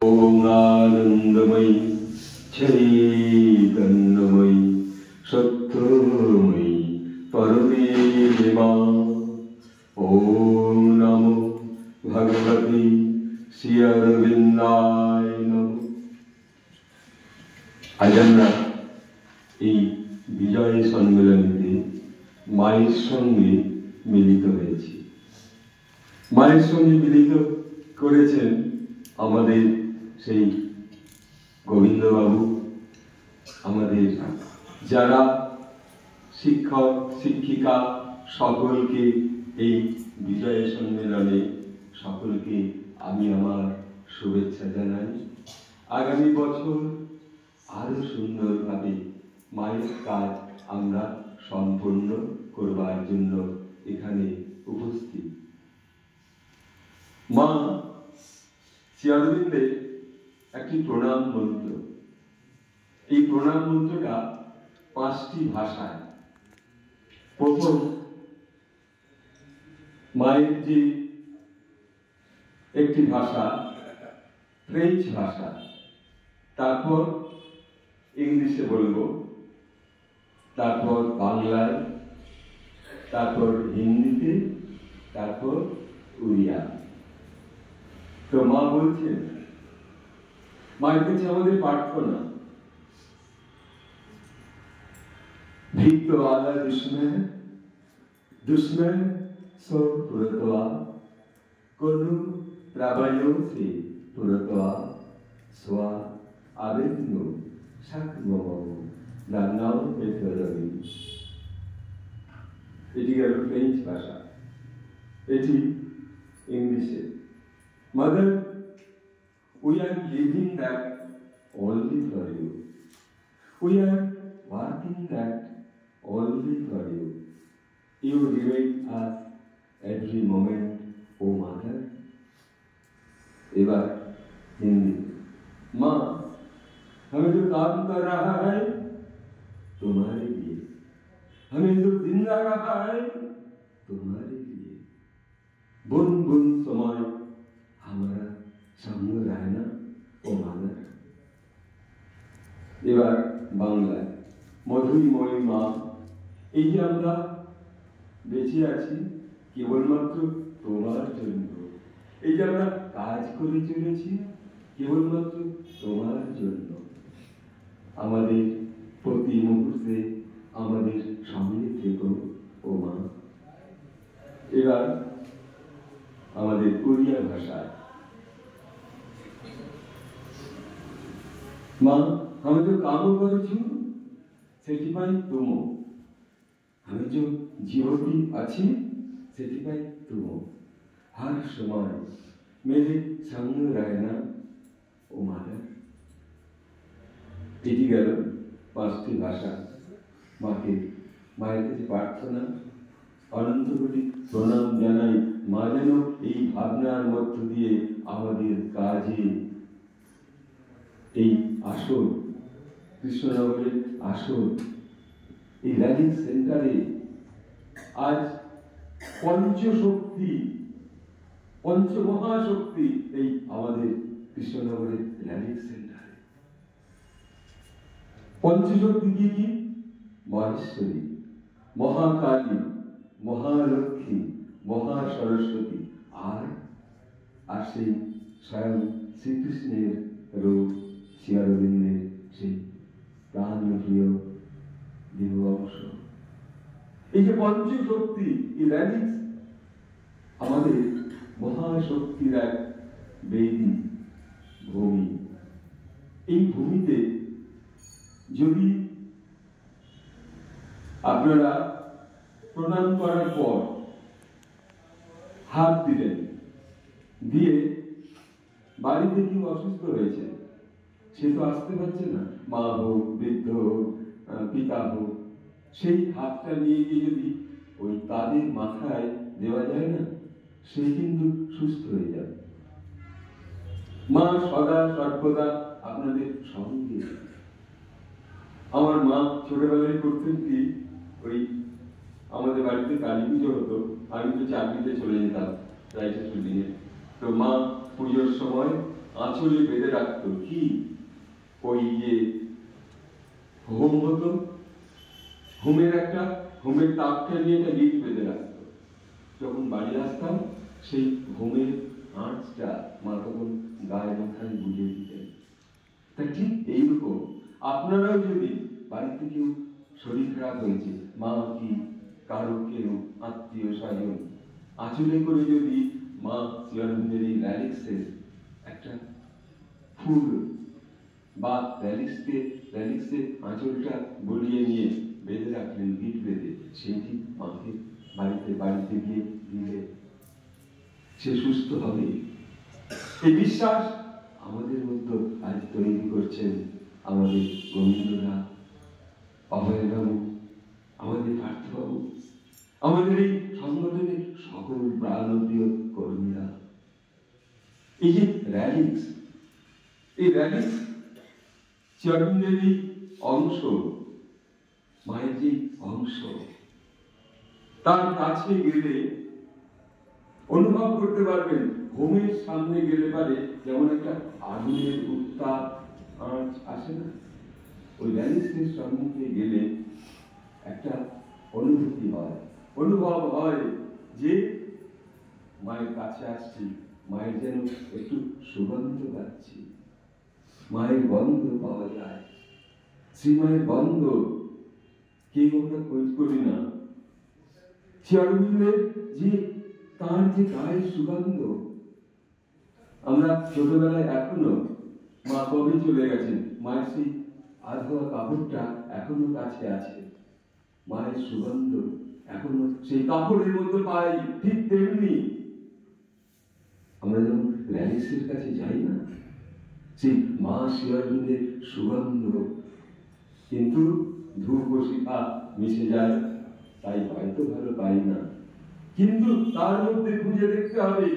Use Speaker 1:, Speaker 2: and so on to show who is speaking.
Speaker 1: ओम आनंदमयी चैतन्यमयी सत्यमयी परमेमा ओम नमो भगवती श्री अरविंदाय नमः। आज আমরা এই বিজয় সম্মেলনীতে মায়ের সঙ্গে মিলিত হয়েছি। মায়ের সঙ্গে মিলিত করেছেন আমাদের সেই গোবিন্দবাবু, আমাদের যারা শিক্ষক শিক্ষিকা সকলকে এই বিজয় সম্মেলনে সকলকে আমি আমার শুভেচ্ছা জানাই। আগামী বছর আরো সুন্দরভাবে মায়ের কাজ আমরা সম্পন্ন করবার জন্য এখানে উপস্থিত। মা শ্রী অরবিন্দের একটি প্রণাম মন্ত্র, এই প্রণাম মন্ত্রটা 5টি ভাষায়। প্রথম মায়ের যে একটি ভাষা ফ্রেঞ্চ ভাষা, তারপর ইংলিশে বলবো, তারপর বাংলায়, তারপর হিন্দিতে, তারপর উড়িয়া। তো মা বলছেন, মায়ের কাছে আমাদের প্রার্থনা, ভিক্ত আলা দুশ্মন সো পুরতোয়া কোনু প্রাবয়ো সে পুরতোয়া সোয়া আবেদন শাকমো নানাও পেতরবি। এটি গেল ফ্রেঞ্চ ভাষা। এটি ইংলিশে, Mother, we are living that only for you. We are working that only for you. You remain us every moment, O Mother. एबार हिंदी। माँ, हमें जो काम कर रहा है तुम्हारे लिए, हमें जो जिंदा रखा है तुम्हारे लिए। बुन बुन समय हमारा সঙ্গে রায় না ও মাদার। এবার বাংলায়, মধুরীময়ী মা, এই যে আমরা বেঁচে আছি কেবলমাত্র তোমার জন্য, এই যে আমরা কাজ করে চলেছি কেবলমাত্র তোমার জন্য। আমাদের প্রতি মুহূর্তে আমাদের সঙ্গে থেকো ও মা। এবার আমাদের উড়িয়া ভাষায়, माँ हमें जो काम करू सेटिपाई तुम, हमें जो जीवती अच्छी सेटिपाई तुम हर समय मेरे संग रहना ओ मादर। एटी गেল 5টি ভাষা। মাকে মায়ের কাছে প্রার্থনা, অনন্ত কোটি প্রণাম জানাই। মা যেন এই ভাবনার মধ্য দিয়ে আমাদের কাজে এই আসর, কৃষ্ণনগরের আসর, এই র্যালিং সেন্টারে আজ পঞ্চশক্তি, পঞ্চমহাশক্তি এই আমাদের কৃষ্ণনগরের র্যালিং সেন্টারে। পঞ্চশক্তি কি কি? মহেশ্বরী, মহাকালী, মহালক্ষ্মী, মহাসরস্বতী, আর সেই স্বয়ং শ্রীকৃষ্ণের রূপ শ্রী অরবিন্দের সেই প্রাণপ্রিয় দেহ অংশ। এই যে পঞ্চশক্তি, এই র্যালিক্স আমাদের মহাশক্তির এক বেদী ভূমি। এই ভূমিতে যদি আপনারা প্রণাম করার পর হাত দিলেন, দিয়ে বাড়িতে কেউ অসুস্থ হয়েছে, সে তো আসতে পারছে না, মা হোক, বৃদ্ধ হোক, পিতা হোক, সেই হাতটা নিয়ে গিয়ে যদি ওই তাদের মাথায় দেওয়া যায় না, সে কিন্তু সুস্থ হয়ে যাবে। মা সদা সর্বদা আপনাদের সঙ্গে। আমার মা ছোটবেলায় করতেন কি, ওই আমাদের বাড়িতে কালী পুজো হতো, আমি তো চাকরিতে চলে যেতাম রাইটার শুটিংয়ে। তো মা পুজোর সময় আঁচলে বেঁধে রাখতো কি ওই যে হোম হতো, হোমের তাপটা নিয়ে একটা গিট বেঁধে রাখতো। যখন বাড়ি আসতাম সেই হোমের আঁচটা মা তখন গায়ে মাথায় বুঝিয়ে দিতেন। তা ঠিক এইরকম আপনারাও যদি বাড়িতে কেউ শরীর খারাপ হয়েছে, মা কি কারো কেউ আত্মীয় স্বজন আঁচলে করে যদি মা শ্রীঅরবিন্দের এই র্যালিক্সের একটা ফুল বা র্যালিক্সে আঁচলটা গলিয়ে নিয়ে বেঁধে রাখলেন, গিট বেঁধে, সেইটি মাকে বাড়িতে গিয়ে দিলে সে সুস্থ হবে। এই বিশ্বাস আমাদের মধ্যে আজ তৈরি করছেন আমাদের গোবিন্দরা, অভয়বাবু, আমাদের পার্থবাবু, আমাদের এই সংগঠনের সকল প্রাণপ্রিয় কর্মীরা। এই যে র্যালিক্স, এই র্যালিক্স শ্রীঅরবিন্দের এই অংশ, মায়ের যে অংশ, তার কাছে গেলে অনুভব করতে পারবেন। হোমের সামনে গেলে পারে যেমন একটা আগুনের উত্তাপ আঁচ আসে না, ওই র্যালিক্সের সম্মুখে গেলে একটা অনুভূতি হয়, অনুভব হয় যে মায়ের কাছে আসছি, মায়ের যেন একটু সুগন্ধ পাচ্ছি, মায়ের গন্ধ পাওয়া যায়। শ্রীমায়ের গন্ধ কেউ আমরা খোঁজ করি না। শ্রীঅরবিন্দের যে তার যে গায়ের সুগন্ধ, আমরা ছোটবেলায় এখনো, মা কবে চলে গেছেন, মায়ের সেই আধোয়া কাপড়টা এখনো কাছে আছে, মায়ের সুগন্ধ এখনো সেই কাপড়ের মধ্যে পাই। ঠিক তেমনি আমরা যখন র্যালিক্সের কাছে যাই না, সেই মা শ্রীঅরবিন্দের সুগন্ধ, কিন্তু ধূপ ও শিখা মিশে যায়, তাই হয়তো ভালো পাই না, কিন্তু তার মধ্যে খুঁজে দেখতে হবে।